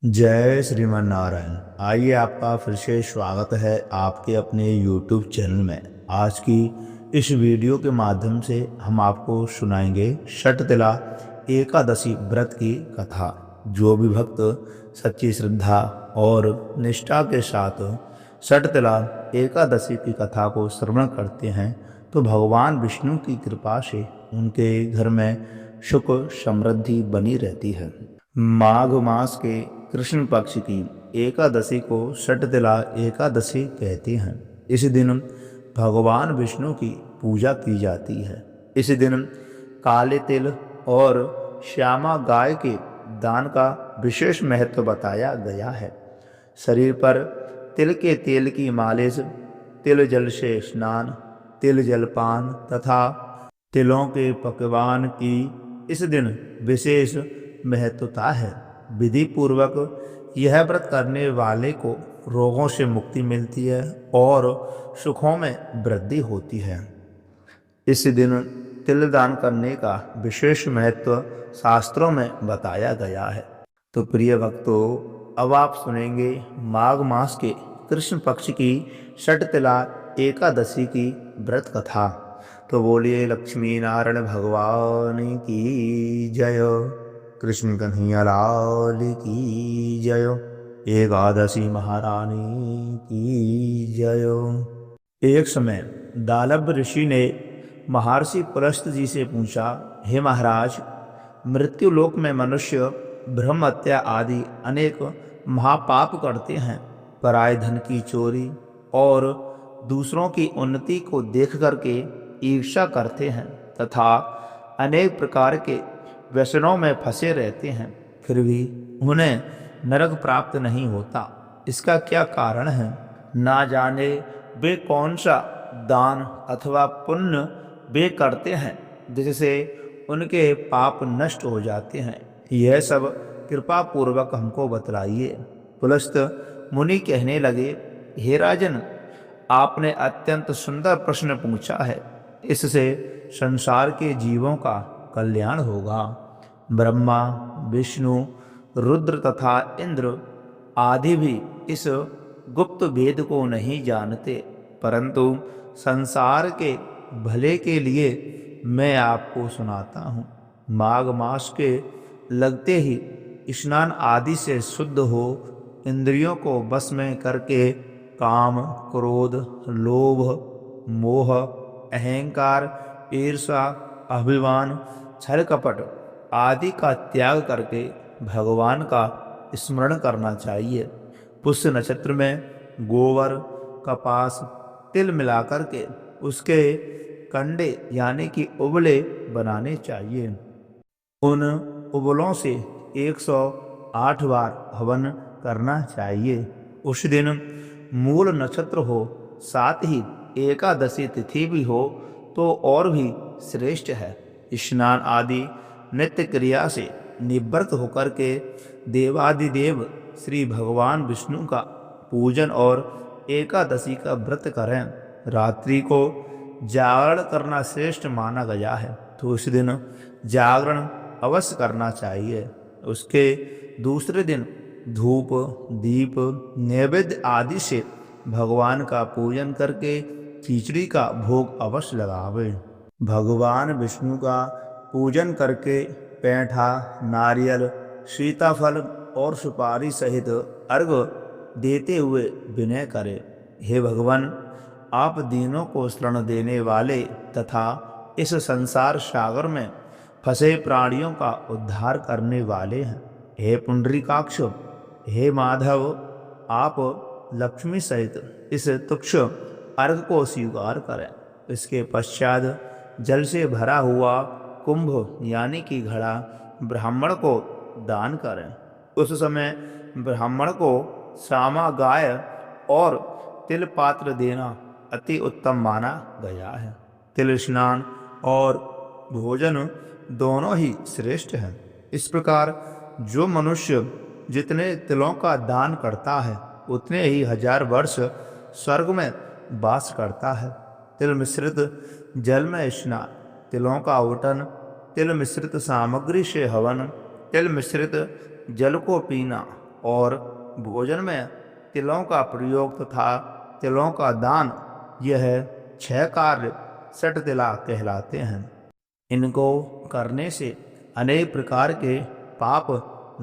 जय श्रीमन नारायण। आइए, आपका फिर से स्वागत है आपके अपने YouTube चैनल में। आज की इस वीडियो के माध्यम से हम आपको सुनाएंगे षटतिला एकादशी व्रत की कथा। जो भी भक्त सच्ची श्रद्धा और निष्ठा के साथ षटतिला एकादशी की कथा को श्रवण करते हैं तो भगवान विष्णु की कृपा से उनके घर में सुख समृद्धि बनी रहती है। माघ मास के कृष्ण पक्ष की एकादशी को षटतिला एकादशी कहते हैं। इस दिन भगवान विष्णु की पूजा की जाती है। इस दिन काले तिल और श्यामा गाय के दान का विशेष महत्व बताया गया है। शरीर पर तिल के तेल की मालिश, तिल जल से स्नान, तिल जलपान तथा तिलों के पकवान की इस दिन विशेष महत्वता है। विधि पूर्वक यह व्रत करने वाले को रोगों से मुक्ति मिलती है और सुखों में वृद्धि होती है। इस दिन तिल दान करने का विशेष महत्व शास्त्रों में बताया गया है। तो प्रिय भक्तों, अब आप सुनेंगे माघ मास के कृष्ण पक्ष की षटतिला एकादशी की व्रत कथा। तो बोलिए लक्ष्मी नारायण भगवान की जय। कृष्ण कन्हैया लाल की जय। एकादशी महारानी की जय। एक समय दालभ ऋषि ने महर्षि पुलस्त जी से पूछा, हे महाराज, मृत्यु लोक में मनुष्य ब्रह्म हत्या आदि अनेक महापाप करते हैं। पराय धन की चोरी और दूसरों की उन्नति को देख करके ईर्ष्या करते हैं तथा अनेक प्रकार के व्यसनों में फंसे रहते हैं, फिर भी उन्हें नरक प्राप्त नहीं होता। इसका क्या कारण है? ना जाने वे कौन सा दान अथवा पुण्य वे करते हैं जिससे उनके पाप नष्ट हो जाते हैं। यह सब कृपा पूर्वक हमको बतलाइए। पुलस्त मुनि कहने लगे, हे राजन, आपने अत्यंत सुंदर प्रश्न पूछा है। इससे संसार के जीवों का कल्याण होगा। ब्रह्मा, विष्णु, रुद्र तथा इंद्र आदि भी इस गुप्त वेद को नहीं जानते, परंतु संसार के भले के लिए मैं आपको सुनाता हूँ। माघ मास के लगते ही स्नान आदि से शुद्ध हो इंद्रियों को बस में करके काम, क्रोध, लोभ, मोह, अहंकार, ईर्ष्या, अभिमान, छल कपट आदि का त्याग करके भगवान का स्मरण करना चाहिए। पुष्य नक्षत्र में गोबर, कपास, तिल मिलाकर के उसके कंडे यानी कि उबले बनाने चाहिए। उन उबलों से 108 बार हवन करना चाहिए। उस दिन मूल नक्षत्र हो, साथ ही एकादशी तिथि भी हो तो और भी श्रेष्ठ है। स्नान आदि नित्य क्रिया से निवृत्त होकर के देवादिदेव श्री भगवान विष्णु का पूजन और एकादशी का व्रत करें। रात्रि को जागरण करना श्रेष्ठ माना गया है, तो उस दिन जागरण अवश्य करना चाहिए। उसके दूसरे दिन धूप, दीप, नैवेद्य आदि से भगवान का पूजन करके खिचड़ी का भोग अवश्य लगावे। भगवान विष्णु का पूजन करके पैठा, नारियल, सीताफल और सुपारी सहित अर्घ देते हुए विनय करे, हे भगवान, आप दीनों को शरण देने वाले तथा इस संसार सागर में फंसे प्राणियों का उद्धार करने वाले हैं। हे पुंडरीकाक्ष, हे माधव, आप लक्ष्मी सहित इस तुक्ष अर्घ को स्वीकार करें। इसके पश्चात जल से भरा हुआ कुंभ यानी कि घड़ा ब्राह्मण को दान करें। उस समय ब्राह्मण को श्यामा गाय और तिल पात्र देना अति उत्तम माना गया है। तिल स्नान और भोजन दोनों ही श्रेष्ठ हैं। इस प्रकार जो मनुष्य जितने तिलों का दान करता है उतने ही 1000 वर्ष स्वर्ग में वास करता है। तिल मिश्रित जल में स्नान, तिलों का आवटन, तिल मिश्रित सामग्री से हवन, तिल मिश्रित जल को पीना और भोजन में तिलों का प्रयोग तथा तिलों का दान, यह 6 कार्य षटतिला कहलाते हैं। इनको करने से अनेक प्रकार के पाप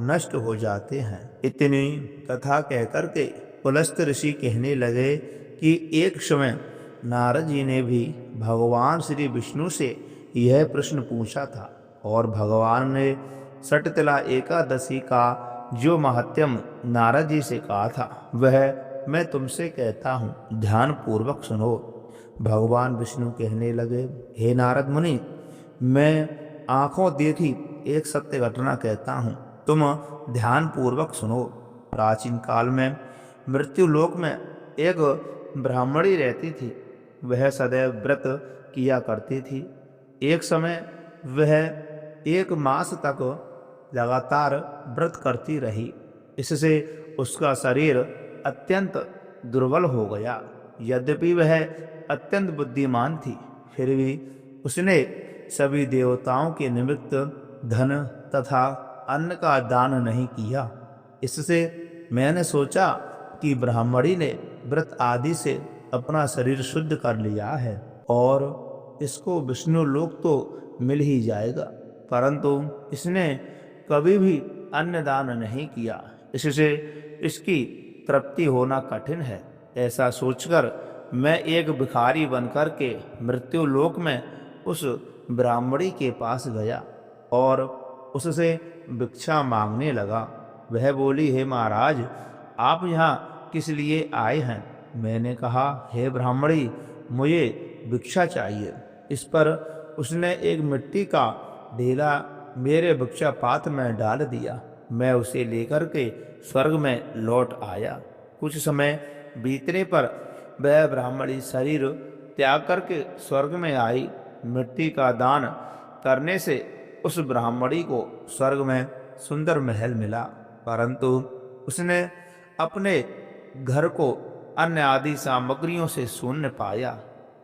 नष्ट हो जाते हैं। इतनी कथा कहकर के पुलस्त ऋषि कहने लगे कि एक समय नारद जी ने भी भगवान श्री विष्णु से यह प्रश्न पूछा था और भगवान ने षटतिला एकादशी का जो महात्म्य नारद जी से कहा था वह मैं तुमसे कहता हूँ, ध्यान पूर्वक सुनो। भगवान विष्णु कहने लगे, हे नारद मुनि, मैं आंखों देखी एक सत्य घटना कहता हूँ, तुम ध्यान पूर्वक सुनो। प्राचीन काल में मृत्यु लोक में एक ब्राह्मणी रहती थी। वह सदैव व्रत किया करती थी। एक समय वह 1 मास तक लगातार व्रत करती रही। इससे उसका शरीर अत्यंत दुर्बल हो गया। यद्यपि वह अत्यंत बुद्धिमान थी, फिर भी उसने सभी देवताओं के निमित्त धन तथा अन्न का दान नहीं किया। इससे मैंने सोचा कि ब्राह्मणी ने व्रत आदि से अपना शरीर शुद्ध कर लिया है और इसको विष्णु लोक तो मिल ही जाएगा, परंतु इसने कभी भी अन्न दान नहीं किया, इससे इसकी तृप्ति होना कठिन है। ऐसा सोचकर मैं एक भिखारी बनकर के मृत्यु लोक में उस ब्राह्मणी के पास गया और उससे भिक्षा मांगने लगा। वह बोली, हे महाराज, आप यहाँ किस लिए आए हैं? मैंने कहा, हे ब्राह्मणी, मुझे भिक्षा चाहिए। इस पर उसने एक मिट्टी का ढेला मेरे भिक्षा पात्र में डाल दिया। मैं उसे लेकर के स्वर्ग में लौट आया। कुछ समय बीतने पर वह ब्राह्मणी शरीर त्याग करके स्वर्ग में आई। मिट्टी का दान करने से उस ब्राह्मणी को स्वर्ग में सुंदर महल मिला, परंतु उसने अपने घर को अन्य आदि सामग्रियों से शून्य पाया।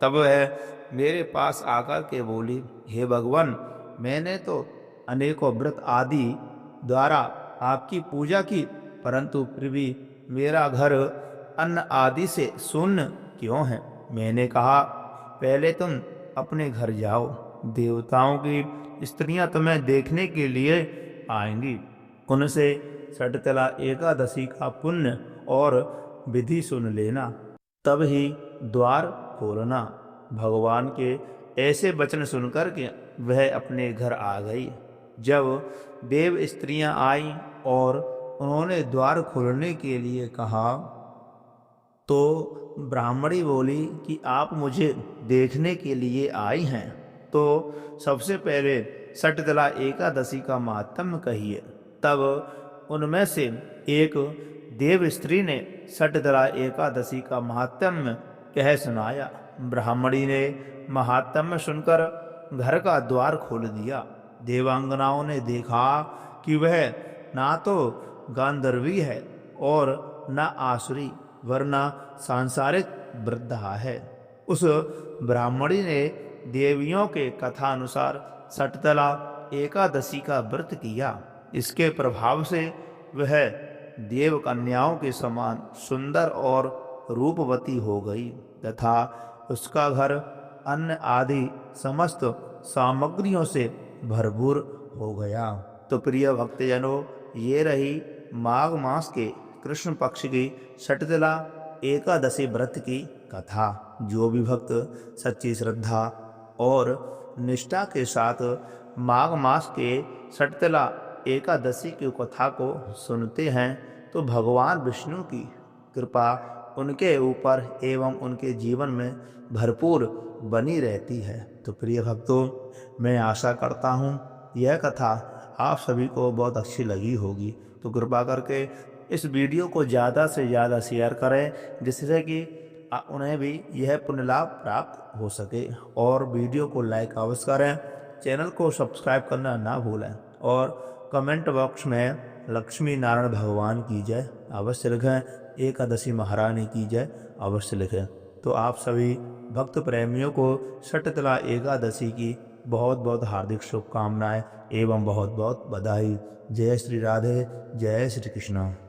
तब वह मेरे पास आकर के बोली, हे भगवान, मैंने तो अनेकों व्रत आदि द्वारा आपकी पूजा की, परंतु फिर भी मेरा घर अन्न आदि से शून्य क्यों है? मैंने कहा, पहले तुम अपने घर जाओ, देवताओं की स्त्रियां तुम्हें देखने के लिए आएंगी। उनसे षटतिला एकादशी का पुण्य और विधि सुन लेना, तब ही द्वार खोलना। भगवान के ऐसे वचन सुनकर के वह अपने घर आ गई। जब देव स्त्रियां आईं और उन्होंने द्वार खोलने के लिए कहा तो ब्राह्मणी बोली कि आप मुझे देखने के लिए आई हैं, तो सबसे पहले षटतिला एकादशी का महात्म्य कहिए। तब उनमें से एक देव स्त्री ने षटतिला एकादशी का महात्म्य कह सुनाया। ब्राह्मणी ने महात्म्य सुनकर घर का द्वार खोल दिया। देवांगनाओं ने देखा कि वह ना तो गांधर्वी है और न आसुरी, वरना सांसारिक वृद्धा है। उस ब्राह्मणी ने देवियों के कथानुसार षटतिला एकादशी का व्रत किया। इसके प्रभाव से वह देव कन्याओं के समान सुंदर और रूपवती हो गई तथा उसका घर अन्न आदि समस्त सामग्रियों से भरपूर हो गया। तो प्रिय भक्तजनों, ये रही माघ मास के कृष्ण पक्ष की षटतिला एकादशी व्रत की कथा। जो भी भक्त सच्ची श्रद्धा और निष्ठा के साथ माघ मास के षटतिला एकादशी की कथा को सुनते हैं तो भगवान विष्णु की कृपा उनके ऊपर एवं उनके जीवन में भरपूर बनी रहती है। तो प्रिय भक्तों, मैं आशा करता हूँ यह कथा आप सभी को बहुत अच्छी लगी होगी। तो कृपा करके इस वीडियो को ज़्यादा से ज़्यादा शेयर करें, जिससे कि उन्हें भी यह पुण्य लाभ प्राप्त हो सके। और वीडियो को लाइक अवश्य करें, चैनल को सब्सक्राइब करना ना भूलें और कमेंट बॉक्स में लक्ष्मी नारायण भगवान की जय अवश्य लिखें, एकादशी महारानी की जय अवश्य लिखें। तो आप सभी भक्त प्रेमियों को षटतिला एकादशी की बहुत बहुत हार्दिक शुभकामनाएं एवं बहुत बहुत बधाई। जय श्री राधे, जय श्री कृष्ण।